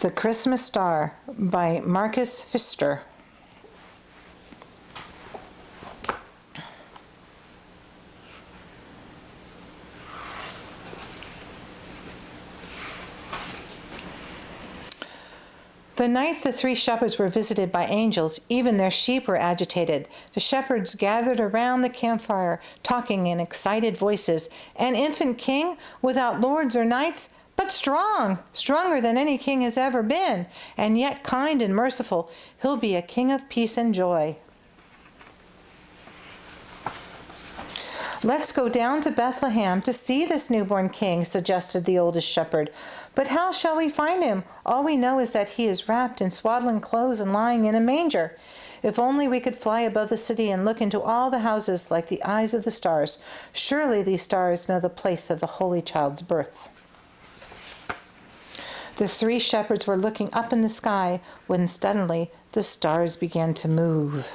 The Christmas Star by Marcus Pfister. The night the three shepherds were visited by angels, even their sheep were agitated. The shepherds gathered around the campfire, talking in excited voices. An infant king, without lords or knights, but strong, stronger than any king has ever been, and yet kind and merciful. He'll be a king of peace and joy. Let's go down to Bethlehem to see this newborn king, suggested the oldest shepherd. But how shall we find him? All we know is that he is wrapped in swaddling clothes and lying in a manger. If only we could fly above the city and look into all the houses like the eyes of the stars. Surely these stars know the place of the Holy Child's birth. The three shepherds were looking up in the sky when suddenly the stars began to move.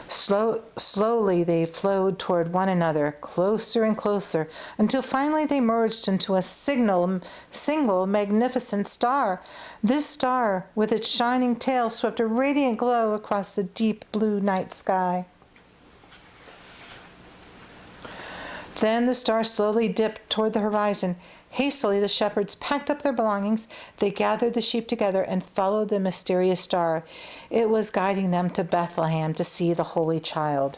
Slowly they flowed toward one another, closer and closer, until finally they merged into a single magnificent star. This star, with its shining tail, swept a radiant glow across the deep blue night sky. Then the star slowly dipped toward the horizon. Hastily, the shepherds packed up their belongings. They gathered the sheep together and followed the mysterious star. It was guiding them to Bethlehem to see the Holy Child.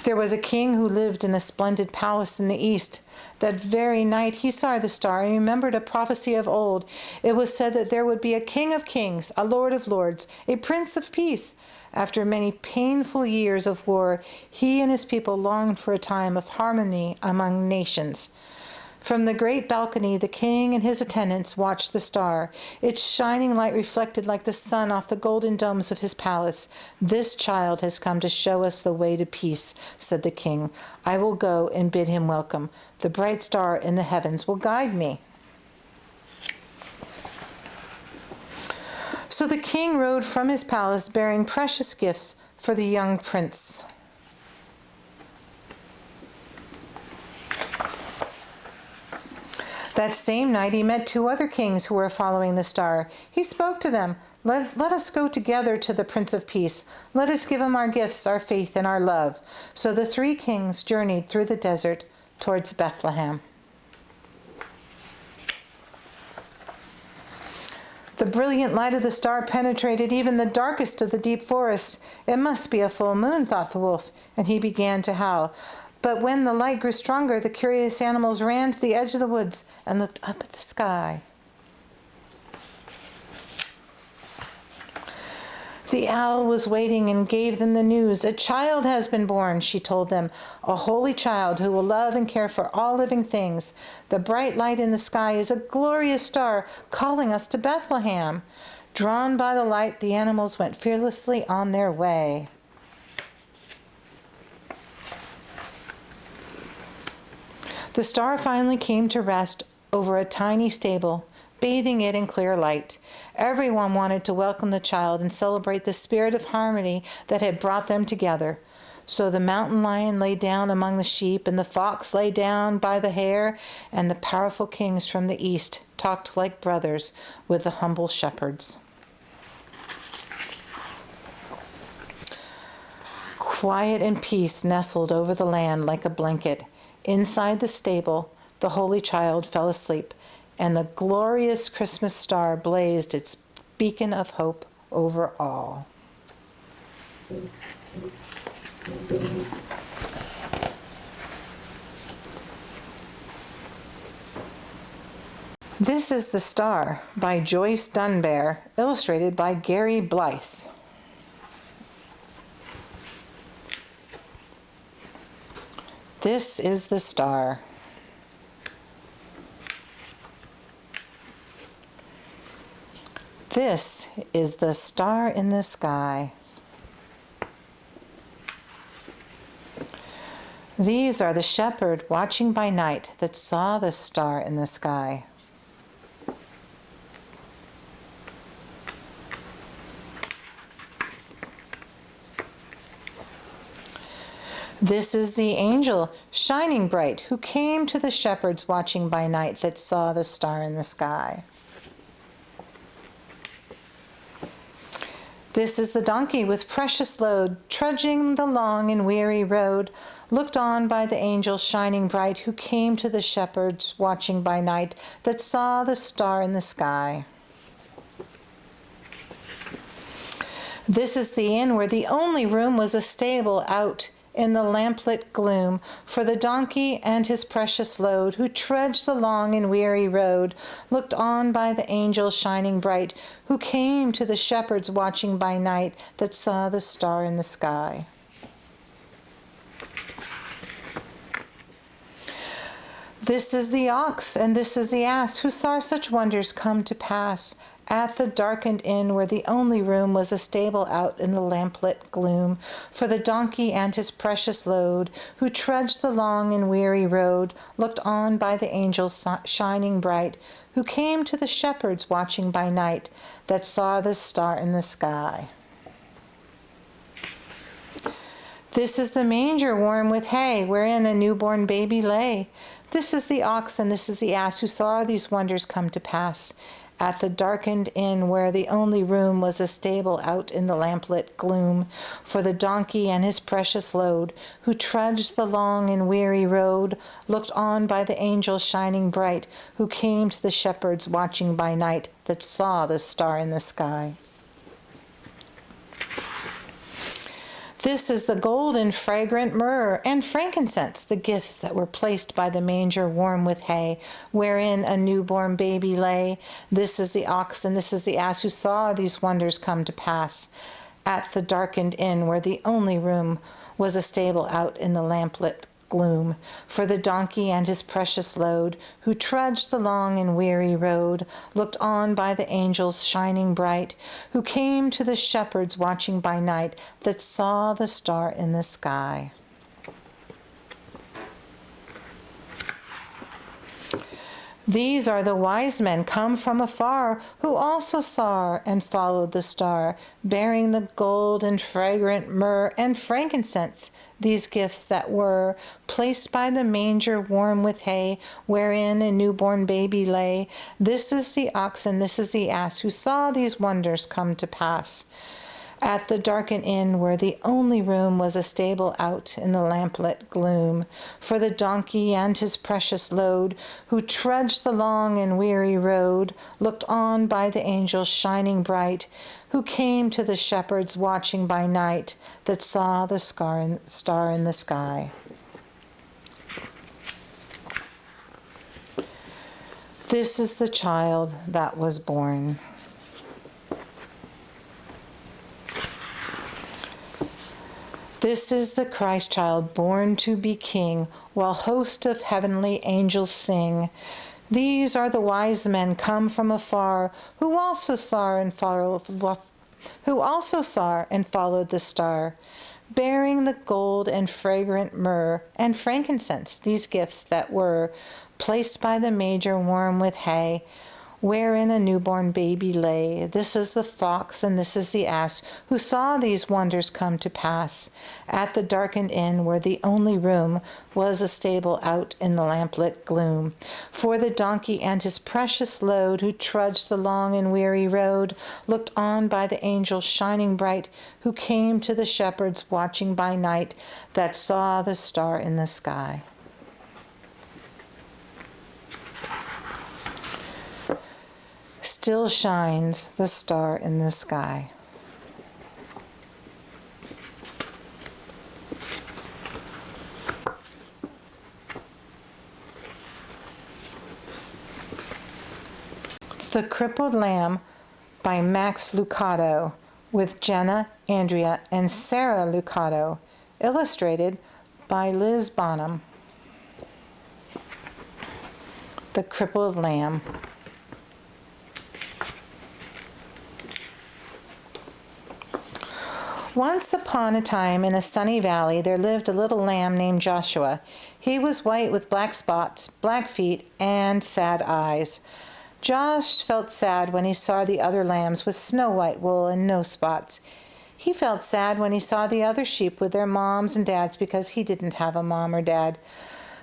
There was a king who lived in a splendid palace in the east. That very night he saw the star and remembered a prophecy of old. It was said that there would be a king of kings, a lord of lords, a prince of peace. After many painful years of war, he and his people longed for a time of harmony among nations. From the great balcony, the king and his attendants watched the star. Its shining light reflected like the sun off the golden domes of his palace. "This child has come to show us the way to peace," said the king. "I will go and bid him welcome. The bright star in the heavens will guide me." So the king rode from his palace bearing precious gifts for the young prince. That same night he met two other kings who were following the star. He spoke to them. Let us go together to the Prince of Peace. Let us give him our gifts, our faith, and our love." So the three kings journeyed through the desert towards Bethlehem. The brilliant light of the star penetrated even the darkest of the deep forests. "It must be a full moon," thought the wolf, and he began to howl. But when the light grew stronger, the curious animals ran to the edge of the woods and looked up at the sky. The owl was waiting and gave them the news. "A child has been born," she told them, "a holy child who will love and care for all living things. The bright light in the sky is a glorious star calling us to Bethlehem." Drawn by the light, the animals went fearlessly on their way. The star finally came to rest over a tiny stable, bathing it in clear light. Everyone wanted to welcome the child and celebrate the spirit of harmony that had brought them together. So the mountain lion lay down among the sheep, and the fox lay down by the hare, and the powerful kings from the east talked like brothers with the humble shepherds. Quiet and peace nestled over the land like a blanket. Inside the stable, the Holy Child fell asleep, and the glorious Christmas star blazed its beacon of hope over all. This is the Star by Joyce Dunbar, illustrated by Gary Blythe. This is the star. This is the star in the sky. These are the shepherd watching by night that saw the star in the sky. This is the angel, shining bright, who came to the shepherds watching by night that saw the star in the sky. This is the donkey with precious load, trudging the long and weary road, looked on by the angel shining bright, who came to the shepherds watching by night that saw the star in the sky. This is the inn where the only room was a stable out in the lamplit gloom, for the donkey and his precious load, who trudged the long and weary road, looked on by the angel shining bright, who came to the shepherds watching by night that saw the star in the sky. This is the ox and this is the ass, who saw such wonders come to pass at the darkened inn where the only room was a stable out in the lamplit gloom, for the donkey and his precious load, who trudged the long and weary road, looked on by the angel shining bright, who came to the shepherds watching by night that saw the star in the sky. This is the manger warm with hay, wherein a newborn baby lay. This is the ox and this is the ass, who saw these wonders come to pass at the darkened inn where the only room was a stable out in the lamplit gloom, for the donkey and his precious load, who trudged the long and weary road, looked on by the angel shining bright, who came to the shepherds watching by night that saw the star in the sky. This is the gold and fragrant myrrh and frankincense, the gifts that were placed by the manger warm with hay, wherein a newborn baby lay. This is the ox and this is the ass, who saw these wonders come to pass at the darkened inn where the only room was a stable out in the lamplit gloom, for the donkey and his precious load, who trudged the long and weary road, looked on by the angels shining bright, who came to the shepherds watching by night that saw the star in the sky. These are the wise men come from afar, who also saw and followed the star, bearing the gold and fragrant myrrh and frankincense, these gifts that were placed by the manger warm with hay, wherein a newborn baby lay. This is the ox and this is the ass, who saw these wonders come to pass at the darkened inn where the only room was a stable out in the lamplit gloom, for the donkey and his precious load, who trudged the long and weary road, looked on by the angels shining bright, who came to the shepherds watching by night that saw the star in the sky. This is the child that was born. This is the Christ child born to be king, while hosts of heavenly angels sing. These are the wise men come from afar, who also saw and followed the star, bearing the gold and fragrant myrrh and frankincense, these gifts that were placed by the manger warm with hay, wherein a newborn baby lay. This is the fox and this is the ass, who saw these wonders come to pass at the darkened inn where the only room was a stable out in the lamplit gloom, for the donkey and his precious load, who trudged the long and weary road, looked on by the angels shining bright, who came to the shepherds watching by night that saw the star in the sky. Still shines the star in the sky. The Crippled Lamb by Max Lucado, with Jenna, Andrea, and Sarah Lucado, illustrated by Liz Bonham. The Crippled Lamb. Once upon a time in a sunny valley there lived a little lamb named Joshua. He was white with black spots, black feet, and sad eyes. Josh felt sad when he saw the other lambs with snow-white wool and no spots. He felt sad when he saw the other sheep with their moms and dads because he didn't have a mom or dad.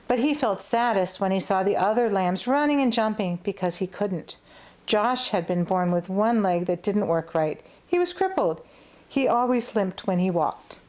But he felt saddest when he saw the other lambs running and jumping because he couldn't. Josh had been born with one leg that didn't work right. He was crippled. He always limped when he walked.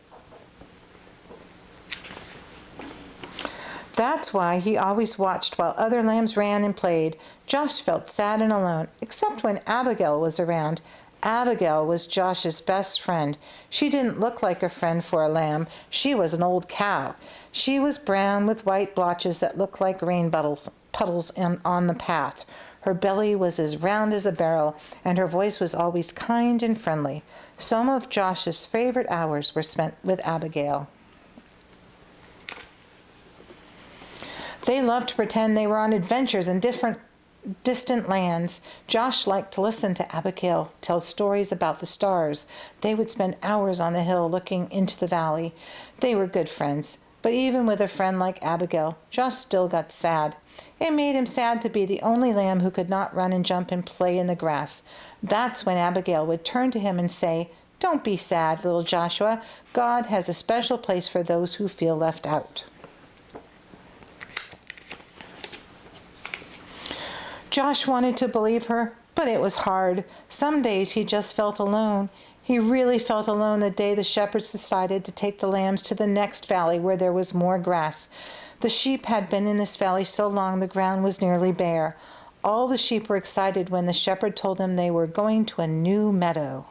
That's why he always watched while other lambs ran and played. Josh felt sad and alone, except when Abigail was around. Abigail was Josh's best friend. She didn't look like a friend for a lamb. She was an old cow. She was brown with white blotches that looked like rain puddles on the path. Her belly was as round as a barrel, and her voice was always kind and friendly. Some of Josh's favorite hours were spent with Abigail. They loved to pretend they were on adventures in distant lands. Josh liked to listen to Abigail tell stories about the stars. They would spend hours on the hill looking into the valley. They were good friends. But even with a friend like Abigail, Josh still got sad. It made him sad to be the only lamb who could not run and jump and play in the grass. That's when Abigail would turn to him and say, "Don't be sad, little Joshua. God has a special place for those who feel left out." Josh wanted to believe her, but it was hard. Some days he just felt alone. He really felt alone the day the shepherds decided to take the lambs to the next valley where there was more grass. The sheep had been in this valley so long the ground was nearly bare. All the sheep were excited when the shepherd told them they were going to a new meadow.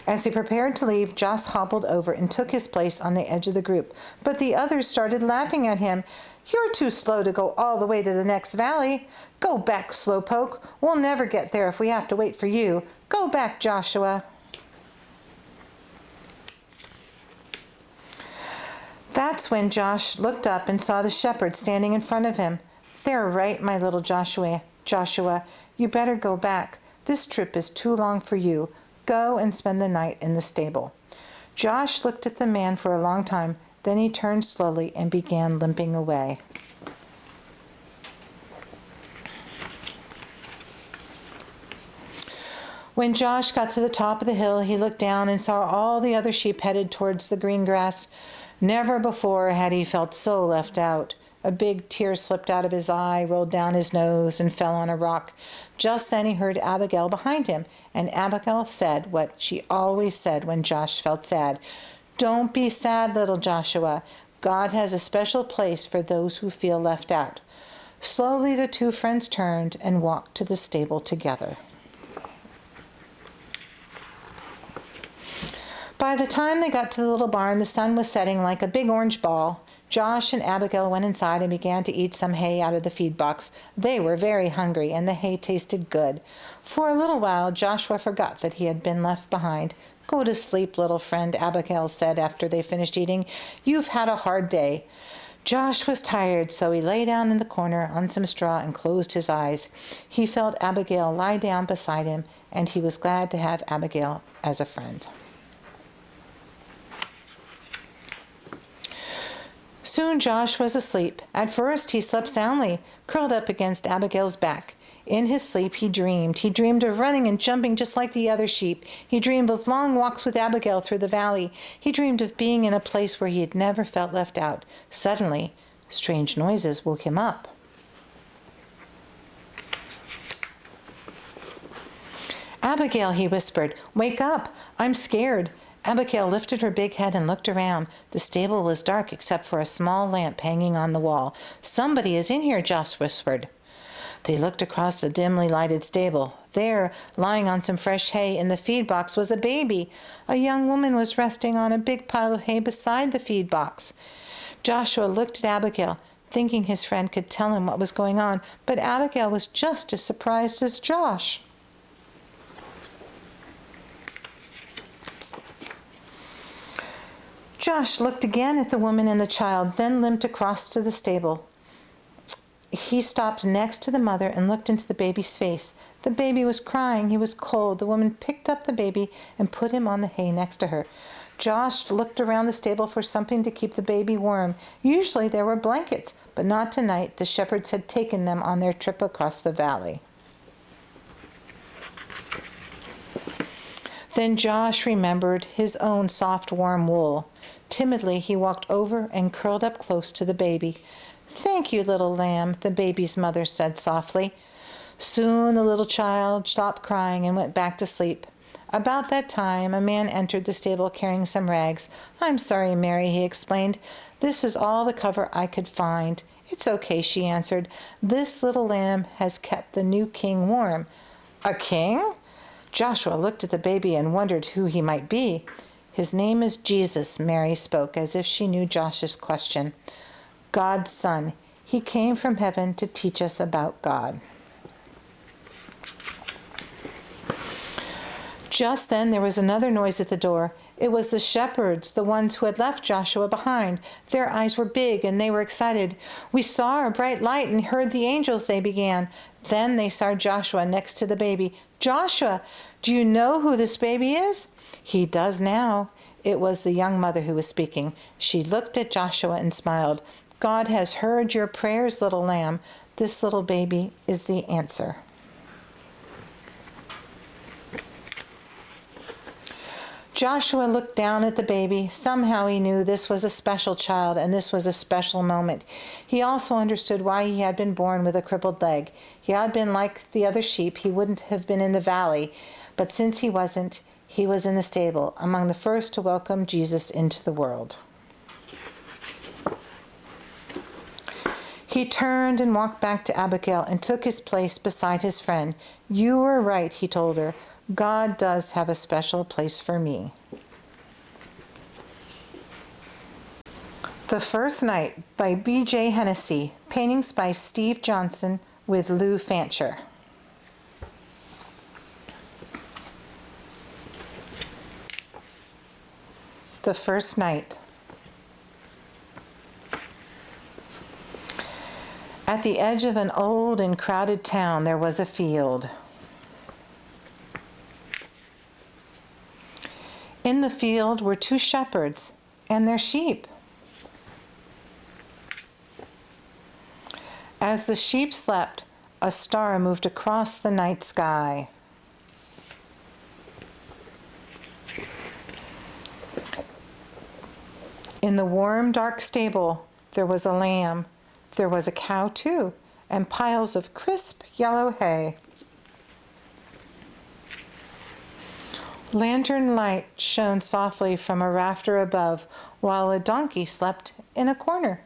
As he prepared to leave, Josh hobbled over and took his place on the edge of the group. But the others started laughing at him. "You're too slow to go all the way to the next valley. Go back, slowpoke. We'll never get there if we have to wait for you. Go back, Joshua." That's when Josh looked up and saw the shepherd standing in front of him. "They're right, my little Joshua. You better go back. This trip is too long for you. Go and spend the night in the stable." Josh looked at the man for a long time. Then he turned slowly and began limping away. When Josh got to the top of the hill, he looked down and saw all the other sheep headed towards the green grass. Never before had he felt so left out. A big tear slipped out of his eye, rolled down his nose, and fell on a rock. Just then he heard Abigail behind him, and Abigail said what she always said when Josh felt sad. "Don't be sad, little Joshua. God has a special place for those who feel left out." Slowly the two friends turned and walked to the stable together. By the time they got to the little barn, the sun was setting like a big orange ball. Josh and Abigail went inside and began to eat some hay out of the feed box. They were very hungry, and the hay tasted good. For a little while, Joshua forgot that he had been left behind. "Go to sleep, little friend," Abigail said after they finished eating. "You've had a hard day." Josh was tired, so he lay down in the corner on some straw and closed his eyes. He felt Abigail lie down beside him, and he was glad to have Abigail as a friend. Soon Josh was asleep. At first he slept soundly, curled up against Abigail's back. In his sleep he dreamed. He dreamed of running and jumping just like the other sheep. He dreamed of long walks with Abigail through the valley. He dreamed of being in a place where he had never felt left out. Suddenly, strange noises woke him up. "Abigail," he whispered, "wake up. I'm scared." Abigail lifted her big head and looked around. The stable was dark except for a small lamp hanging on the wall. "Somebody is in here," Josh whispered. They looked across the dimly lighted stable. There, lying on some fresh hay in the feed box, was a baby. A young woman was resting on a big pile of hay beside the feed box. Joshua looked at Abigail, thinking his friend could tell him what was going on, but Abigail was just as surprised as Josh. Josh looked again at the woman and the child, then limped across to the stable. He stopped next to the mother and looked into the baby's face. The baby was crying. He was cold. The woman picked up the baby and put him on the hay next to her. Josh looked around the stable for something to keep the baby warm. Usually there were blankets, but not tonight. The shepherds had taken them on their trip across the valley. Then Josh remembered his own soft, warm wool. Timidly, he walked over and curled up close to the baby. "Thank you, little lamb," the baby's mother said softly. Soon the little child stopped crying and went back to sleep. About that time, a man entered the stable carrying some rags. "I'm sorry, Mary," he explained. "This is all the cover I could find." "It's okay," she answered. "This little lamb has kept the new king warm." "A king?" Joshua looked at the baby and wondered who he might be. "His name is Jesus," Mary spoke as if she knew Josh's question. "God's son. He came from heaven to teach us about God." Just then there was another noise at the door. It was the shepherds, the ones who had left Joshua behind. Their eyes were big and they were excited. "We saw a bright light and heard the angels," they began. Then they saw Joshua next to the baby. "Joshua, do you know who this baby is?" "He does now." It was the young mother who was speaking. She looked at Joshua and smiled. "God has heard your prayers, little lamb. This little baby is the answer." Joshua looked down at the baby. Somehow he knew this was a special child and this was a special moment. He also understood why he had been born with a crippled leg. He had been like the other sheep. He wouldn't have been in the valley. But since he wasn't, he was in the stable, among the first to welcome Jesus into the world. He turned and walked back to Abigail and took his place beside his friend. "You were right," he told her. "God does have a special place for me." The First Night by B.J. Hennessy, paintings by Steve Johnson with Lou Fancher. The First Night. At the edge of an old and crowded town there was a field. In the field were two shepherds and their sheep. As the sheep slept, a star moved across the night sky. In the warm, dark stable, there was a lamb. There was a cow, too, and piles of crisp yellow hay. Lantern light shone softly from a rafter above, while a donkey slept in a corner.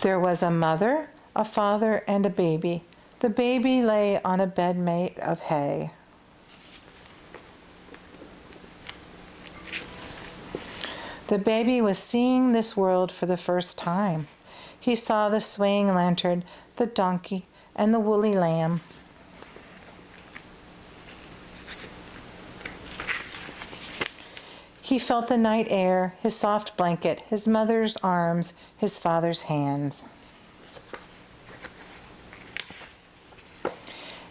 There was a mother, a father, and a baby. The baby lay on a bed made of hay. The baby was seeing this world for the first time. He saw the swaying lantern, the donkey, and the woolly lamb. He felt the night air, his soft blanket, his mother's arms, his father's hands.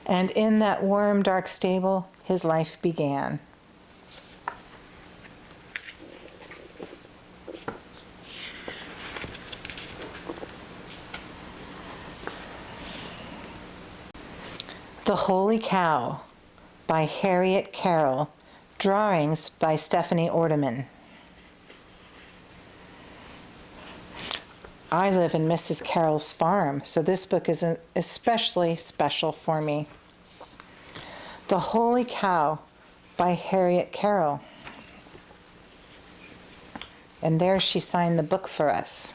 And in that warm, dark stable, his life began. The Holy Cow by Harriet Carroll. Drawings by Stephanie Ordeman. I live in Mrs. Carroll's farm, so this book is especially special for me. The Holy Cow by Harriet Carroll. And there she signed the book for us.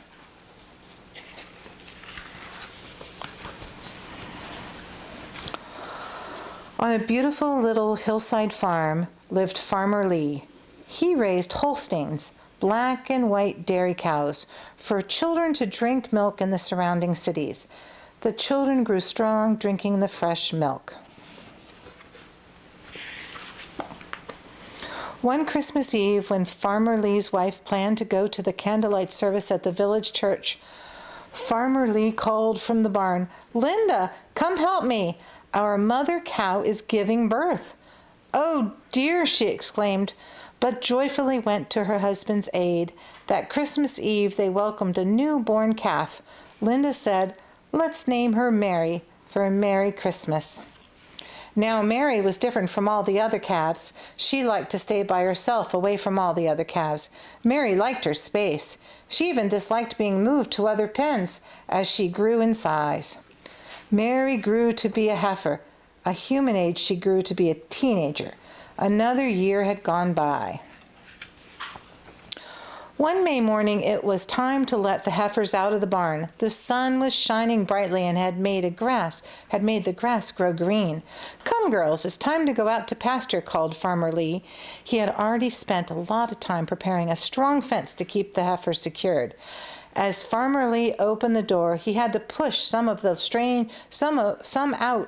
On a beautiful little hillside farm lived Farmer Lee. He raised Holsteins, black and white dairy cows, for children to drink milk in the surrounding cities. The children grew strong drinking the fresh milk. One Christmas Eve, when Farmer Lee's wife planned to go to the candlelight service at the village church, Farmer Lee called from the barn, "Linda, come help me. Our mother cow is giving birth." "Oh dear," she exclaimed, but joyfully went to her husband's aid. That Christmas Eve they welcomed a newborn calf. Linda said, "Let's name her Mary for a Merry Christmas." Now Mary was different from all the other calves. She liked to stay by herself, away from all the other calves. Mary liked her space. She even disliked being moved to other pens as she grew in size. Mary grew to be a heifer. A human age, she grew to be a teenager. Another year had gone by. One May morning it was time to let the heifers out of the barn. The sun was shining brightly and had made the grass grow green. "Come, girls, it's time to go out to pasture," called Farmer Lee. He had already spent a lot of time preparing a strong fence to keep the heifers secured. As Farmer Lee opened the door, he had to push some out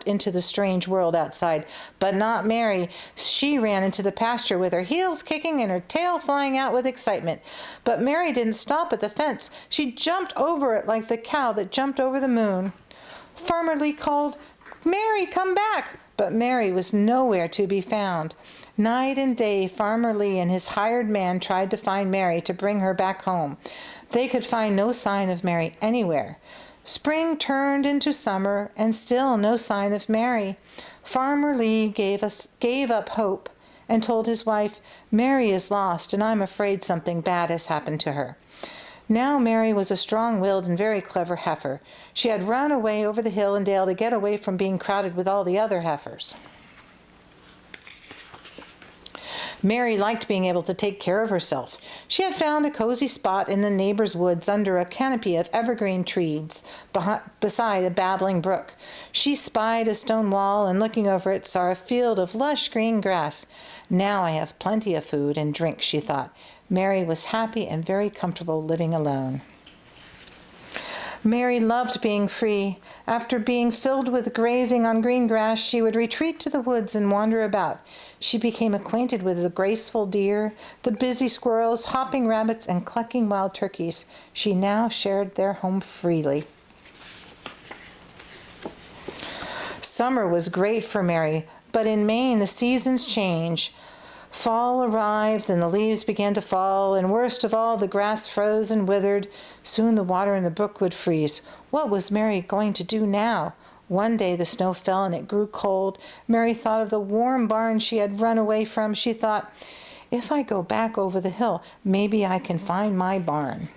into the strange world outside, but not Mary. She ran into the pasture with her heels kicking and her tail flying out with excitement. But Mary didn't stop at the fence. She jumped over it like the cow that jumped over the moon. Farmer Lee called, "Mary, come back!" But Mary was nowhere to be found. Night and day, Farmer Lee and his hired man tried to find Mary to bring her back home. They could find no sign of Mary anywhere. Spring turned into summer, and still no sign of Mary. Farmer Lee gave up hope and told his wife, "Mary is lost, and I'm afraid something bad has happened to her." Now Mary was a strong-willed and very clever heifer. She had run away over the hill and dale to get away from being crowded with all the other heifers. Mary liked being able to take care of herself. She had found a cozy spot in the neighbor's woods under a canopy of evergreen trees beside a babbling brook. She spied a stone wall and, looking over it, saw a field of lush green grass. "Now I have plenty of food and drink," she thought. Mary was happy and very comfortable living alone. Mary loved being free. After being filled with grazing on green grass, she would retreat to the woods and wander about. She became acquainted with the graceful deer, the busy squirrels, hopping rabbits, and clucking wild turkeys. She now shared their home freely. Summer was great for Mary, but in Maine the seasons change. Fall arrived, and the leaves began to fall, and worst of all, the grass froze and withered. Soon the water in the brook would freeze. What was Mary going to do now? One day the snow fell and it grew cold. Mary thought of the warm barn she had run away from. She thought, "If I go back over the hill, maybe I can find my barn."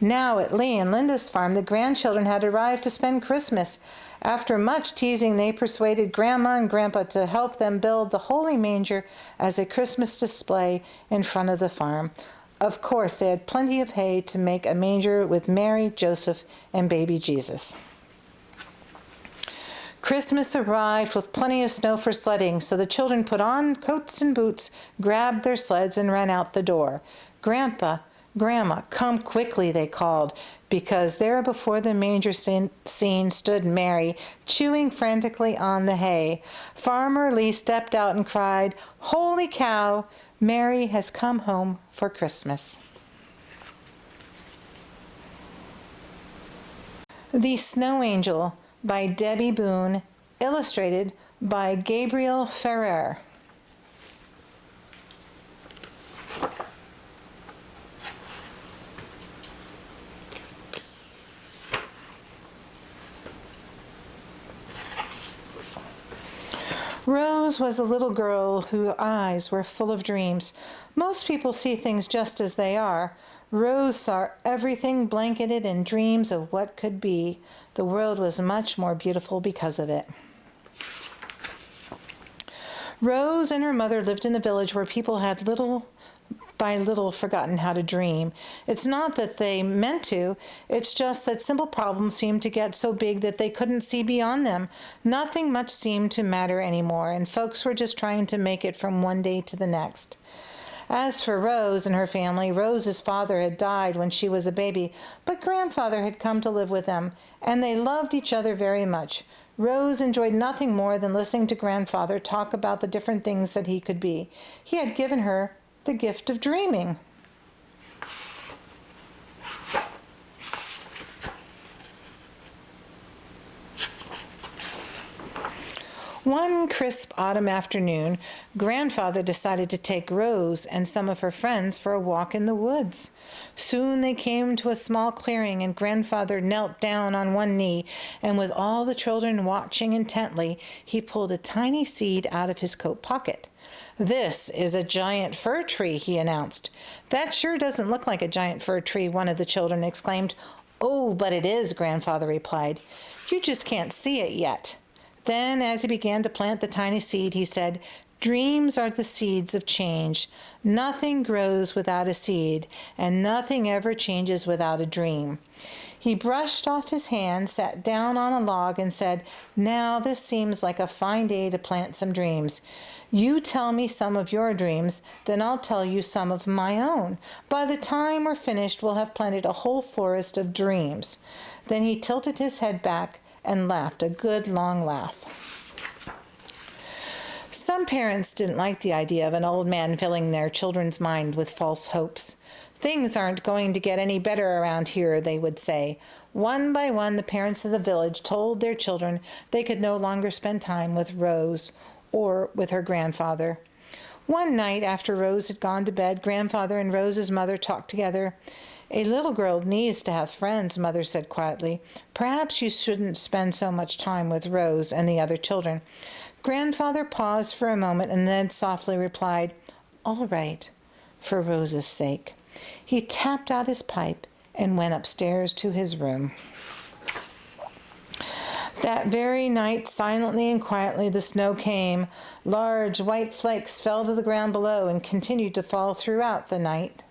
Now at Lee and Linda's farm, the grandchildren had arrived to spend Christmas. After much teasing, they persuaded Grandma and Grandpa to help them build the holy manger as a Christmas display in front of the farm. Of course, they had plenty of hay to make a manger with Mary, Joseph, and baby Jesus. Christmas arrived with plenty of snow for sledding, so the children put on coats and boots, grabbed their sleds, and ran out the door. "Grandpa, Grandma, come quickly," they called, because there before the manger scene stood Mary, chewing frantically on the hay. Farmer Lee stepped out and cried, "Holy cow! Mary has come home for Christmas." The Snow Angel by Debby Boone, illustrated by Gabriel Ferrer. Rose was a little girl whose eyes were full of dreams. Most people see things just as they are. Rose saw everything blanketed in dreams of what could be. The world was much more beautiful because of it. Rose and her mother lived in a village where people had little by little forgotten how to dream. It's not that they meant to, it's just that simple problems seemed to get so big that they couldn't see beyond them. Nothing much seemed to matter anymore, and folks were just trying to make it from one day to the next. As for Rose and her family, Rose's father had died when she was a baby, but grandfather had come to live with them, and they loved each other very much. Rose enjoyed nothing more than listening to grandfather talk about the different things that he could be. He had given her the gift of dreaming. One crisp autumn afternoon, Grandfather decided to take Rose and some of her friends for a walk in the woods. Soon they came to a small clearing, and Grandfather knelt down on one knee, and with all the children watching intently, he pulled a tiny seed out of his coat pocket. "This is a giant fir tree," he announced. "That sure doesn't look like a giant fir tree," one of the children exclaimed. "Oh, but it is," Grandfather replied. "You just can't see it yet." Then, as he began to plant the tiny seed, he said, "Dreams are the seeds of change. Nothing grows without a seed, and nothing ever changes without a dream." He brushed off his hand, sat down on a log, and said, "Now this seems like a fine day to plant some dreams. You tell me some of your dreams, then I'll tell you some of my own. By the time we're finished, we'll have planted a whole forest of dreams." Then he tilted his head back and laughed a good long laugh. Some parents didn't like the idea of an old man filling their children's mind with false hopes. "Things aren't going to get any better around here," they would say. One by one, the parents of the village told their children they could no longer spend time with Rose or with her grandfather. One night, after Rose had gone to bed, Grandfather and Rose's mother talked together. "A little girl needs to have friends," Mother said quietly. "Perhaps you shouldn't spend so much time with Rose and the other children." Grandfather paused for a moment and then softly replied, "All right, for Rose's sake." He tapped out his pipe and went upstairs to his room. That very night, silently and quietly, the snow came. Large white flakes fell to the ground below and continued to fall throughout the night.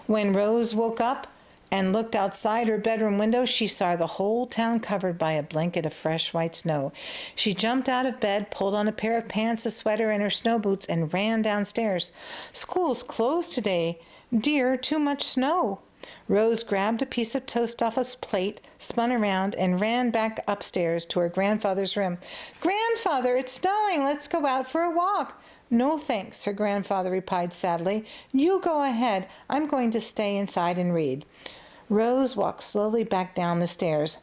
When Rose woke up and looked outside her bedroom window, she saw the whole town covered by a blanket of fresh white snow. She jumped out of bed, pulled on a pair of pants, a sweater, and her snow boots, and ran downstairs. "School's closed today. Dear, too much snow." Rose grabbed a piece of toast off a plate, spun around, and ran back upstairs to her grandfather's room. "Grandfather, it's snowing. Let's go out for a walk." "No, thanks," her grandfather replied sadly. "You go ahead. I'm going to stay inside and read." Rose walked slowly back down the stairs.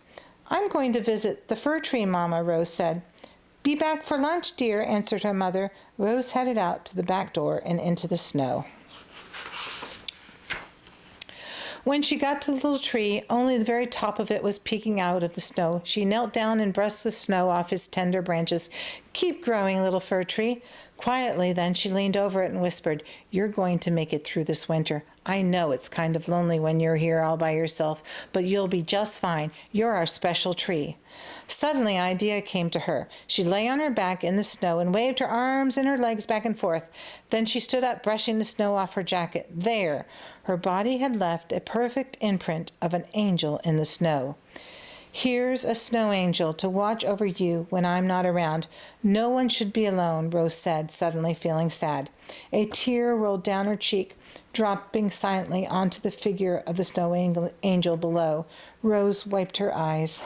"I'm going to visit the fir tree, Mama," Rose said. "Be back for lunch, dear," answered her mother. Rose headed out to the back door and into the snow. When she got to the little tree, only the very top of it was peeking out of the snow. She knelt down and brushed the snow off its tender branches. "Keep growing, little fir tree." Quietly, then, she leaned over it and whispered, "You're going to make it through this winter. I know it's kind of lonely when you're here all by yourself, but you'll be just fine. You're our special tree." Suddenly, an idea came to her. She lay on her back in the snow and waved her arms and her legs back and forth. Then she stood up, brushing the snow off her jacket. There! Her body had left a perfect imprint of an angel in the snow. "Here's a snow angel to watch over you when I'm not around. No one should be alone," Rose said, suddenly feeling sad. A tear rolled down her cheek, dropping silently onto the figure of the snow angel below. Rose wiped her eyes.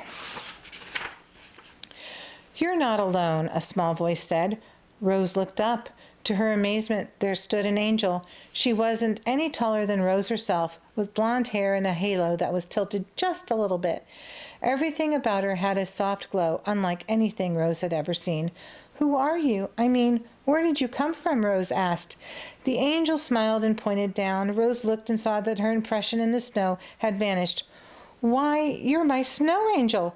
"You're not alone," a small voice said. Rose looked up. To her amazement, there stood an angel. She wasn't any taller than Rose herself, with blonde hair and a halo that was tilted just a little bit. Everything about her had a soft glow, unlike anything Rose had ever seen. "Who are you? I mean, where did you come from?" Rose asked. The angel smiled and pointed down. Rose looked and saw that her impression in the snow had vanished. "Why, you're my snow angel."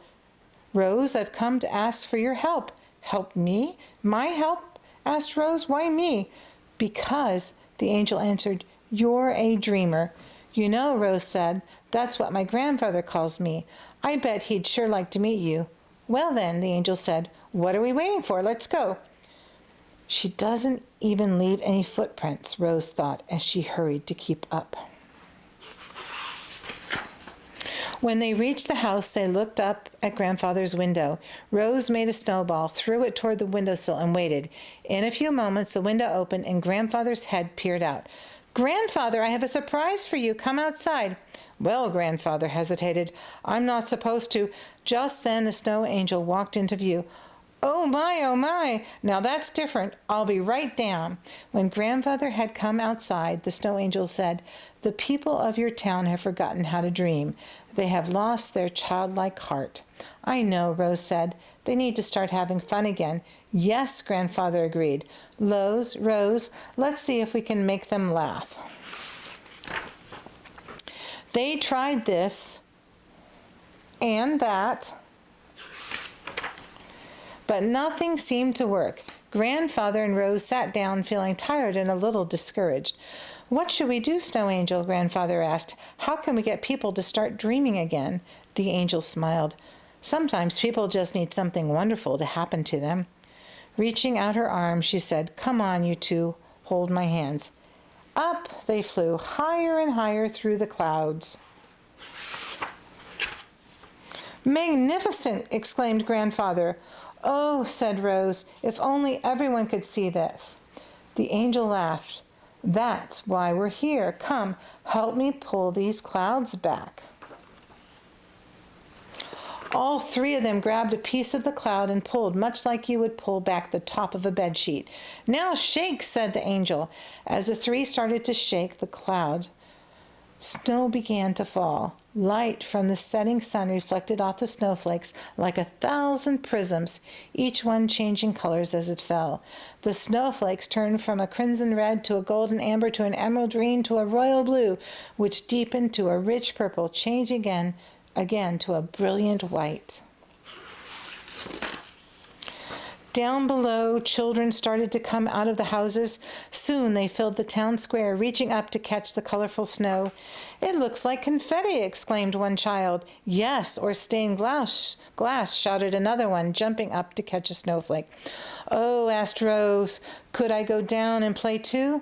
"Rose, I've come to ask for your help." "Help me? My help?" asked Rose. "Why me?" "Because," the angel answered, "you're a dreamer." "You know," Rose said, "that's what my grandfather calls me. I bet he'd sure like to meet you." "Well then," the angel said, "what are we waiting for? Let's go." She doesn't even leave any footprints, Rose thought as she hurried to keep up. When they reached the house, they looked up at Grandfather's window. Rose made a snowball, threw it toward the windowsill, and waited. In a few moments, the window opened, and Grandfather's head peered out. "Grandfather, I have a surprise for you. Come outside." "Well," Grandfather hesitated, "I'm not supposed to." Just then the snow angel walked into view. Oh my, now that's different. I'll be right down." When Grandfather had come outside, the snow angel said, "The people of your town have forgotten how to dream. They have lost their childlike heart. I know, Rose said. They need to start having fun again. Yes, Grandfather agreed. Rose, let's see if we can make them laugh. They tried this and that, but nothing seemed to work. Grandfather and Rose sat down feeling tired and a little discouraged. What should we do, Snow Angel? Grandfather asked. How can we get people to start dreaming again? The angel smiled. Sometimes people just need something wonderful to happen to them. Reaching out her arms, she said, Come on, you two, hold my hands. Up they flew, higher and higher through the clouds. Magnificent! Exclaimed Grandfather. Oh, said Rose, if only everyone could see this. The angel laughed. That's why we're here. Come, help me pull these clouds back. All three of them grabbed a piece of the cloud and pulled, much like you would pull back the top of a bedsheet. Now shake, said the angel. As the three started to shake the cloud, snow began to fall. Light from the setting sun reflected off the snowflakes like 1,000 prisms, each one changing colors as it fell. The snowflakes turned from a crimson red to a golden amber to an emerald green to a royal blue, which deepened to a rich purple, changing again to a brilliant white. Down below, children started to come out of the houses. Soon they filled the town square, reaching up to catch the colorful snow. It looks like confetti, exclaimed one child. Yes, or stained glass, shouted another one, jumping up to catch a snowflake. Oh, asked Rose, could I go down and play too?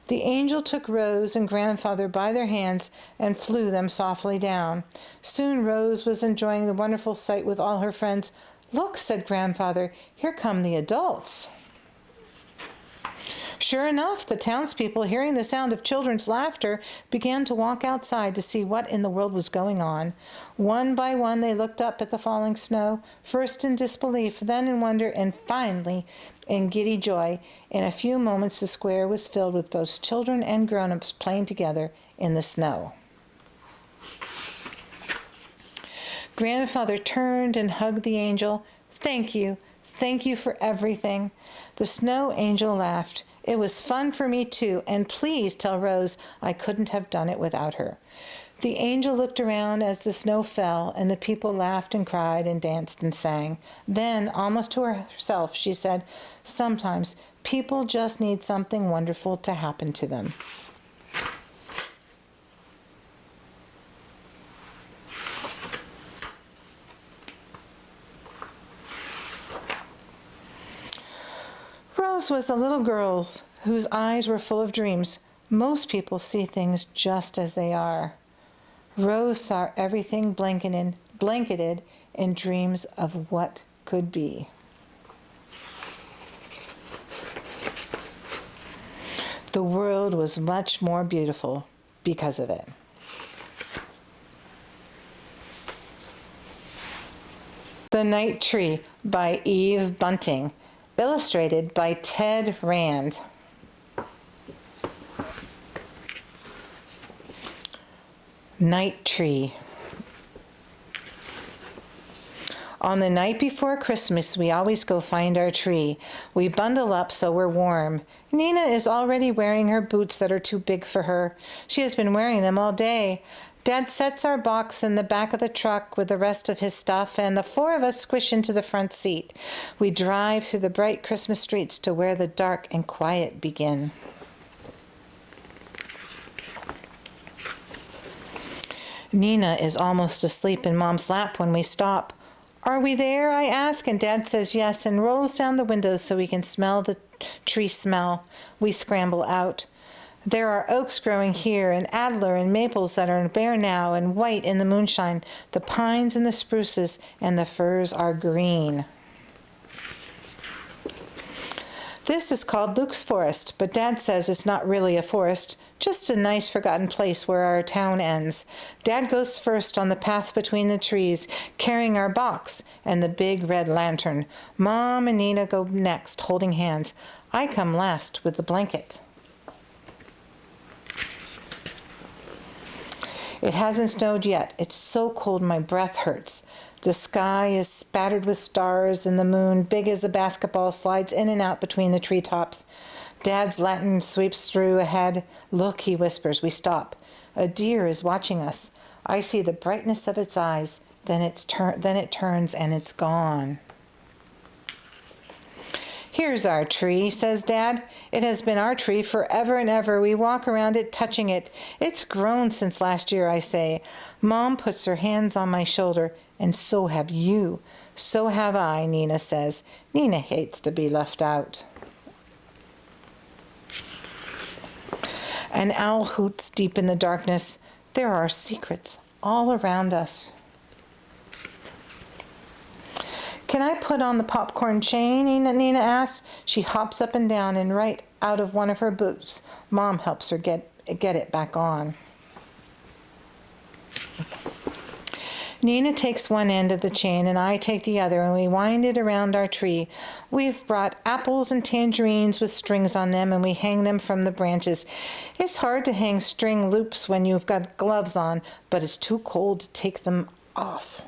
The angel took Rose and Grandfather by their hands and flew them softly down. Soon Rose was enjoying the wonderful sight with all her friends. Look, said Grandfather, here come the adults. Sure enough, the townspeople, hearing the sound of children's laughter, began to walk outside to see what in the world was going on. One by one they looked up at the falling snow, first in disbelief, then in wonder, and finally in giddy joy. In a few moments the square was filled with both children and grown-ups playing together in the snow. Grandfather turned and hugged the angel. Thank you for everything. The snow angel laughed. It was fun for me too, and please tell Rose I couldn't have done it without her. The angel looked around as the snow fell, and the people laughed and cried and danced and sang. Then, almost to herself, she said, Sometimes people just need something wonderful to happen to them. Rose was a little girl whose eyes were full of dreams. Most people see things just as they are. Rose saw everything blanketed in dreams of what could be. The world was much more beautiful because of it. The Night Tree by Eve Bunting. Illustrated by Ted Rand. Night Tree. On the night before Christmas, we always go find our tree. We bundle up so we're warm. Nina is already wearing her boots that are too big for her. She has been wearing them all day. Dad sets our box in the back of the truck with the rest of his stuff, and the four of us squish into the front seat. We drive through the bright Christmas streets to where the dark and quiet begin. Nina is almost asleep in Mom's lap when we stop. Are we there? I ask, and Dad says yes and rolls down the windows so we can smell the tree smell. We scramble out. There are oaks growing here, and adler and maples that are bare now and white in the moonshine. The pines and the spruces and the firs are green. This is called Luke's Forest, but Dad says it's not really a forest, just a nice forgotten place where our town ends. Dad goes first on the path between the trees, carrying our box and the big red lantern. Mom and Nina go next, holding hands. I come last with the blanket. It hasn't snowed yet. It's so cold my breath hurts. The sky is spattered with stars, and the moon, big as a basketball, slides in and out between the treetops. Dad's lantern sweeps through ahead. Look, he whispers. We stop. A deer is watching us. I see the brightness of its eyes. Then it turns and it's gone. Here's our tree, says Dad. It has been our tree forever and ever. We walk around it, touching it. It's grown since last year, I say. Mom puts her hands on my shoulder. And so have you. So have I, Nina says. Nina hates to be left out. An owl hoots deep in the darkness. There are secrets all around us. Can I put on the popcorn chain? Nina asks. She hops up and down and right out of one of her boots. Mom helps her get it back on. Nina takes one end of the chain and I take the other, and we wind it around our tree. We've brought apples and tangerines with strings on them, and we hang them from the branches. It's hard to hang string loops when you've got gloves on, but it's too cold to take them off.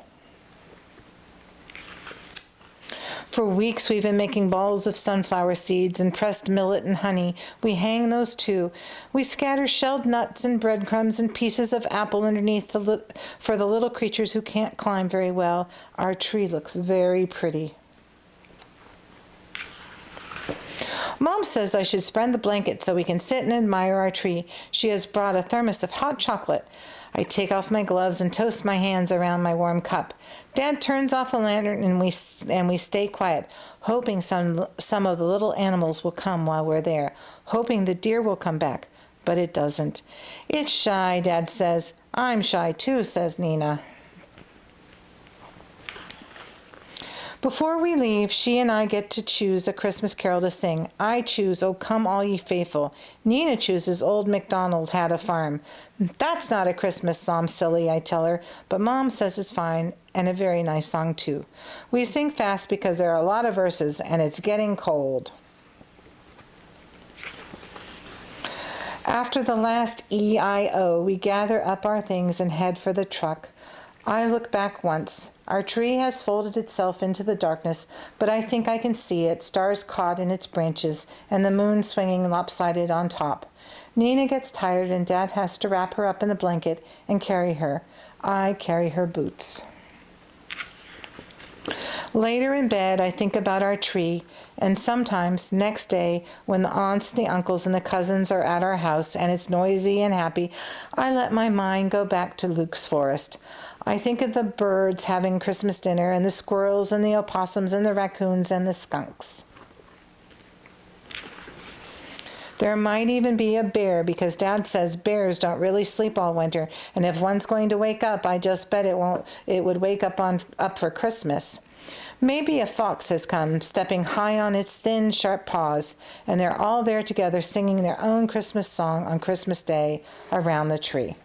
For weeks we've been making balls of sunflower seeds and pressed millet and honey. We hang those too. We scatter shelled nuts and breadcrumbs and pieces of apple underneath for the little creatures who can't climb very well. Our tree looks very pretty. Mom says I should spread the blanket so we can sit and admire our tree. She has brought a thermos of hot chocolate. I take off my gloves and toast my hands around my warm cup. Dad turns off the lantern and we stay quiet, hoping some of the little animals will come while we're there, hoping the deer will come back, but it doesn't. It's shy, Dad says. I'm shy too, says Nina. Before we leave, she and I get to choose a Christmas carol to sing. I choose, "O Come All Ye Faithful." Nina chooses "Old MacDonald Had a Farm." That's not a Christmas song, silly, I tell her, but Mom says it's fine, and a very nice song too. We sing fast because there are a lot of verses, and it's getting cold. After the last E-I-O, we gather up our things and head for the truck. I look back once. Our tree has folded itself into the darkness, but I think I can see it, stars caught in its branches, and the moon swinging lopsided on top. Nina gets tired, and Dad has to wrap her up in the blanket and carry her. I carry her boots. Later in bed, I think about our tree, and sometimes, next day, when the aunts, the uncles, and the cousins are at our house, and it's noisy and happy, I let my mind go back to Luke's forest. I think of the birds having Christmas dinner, and the squirrels, and the opossums, and the raccoons, and the skunks. There might even be a bear, because Dad says bears don't really sleep all winter, and if one's going to wake up, I just bet it would wake up for Christmas. Maybe a fox has come, stepping high on its thin, sharp paws, and they're all there together singing their own Christmas song on Christmas Day around the tree.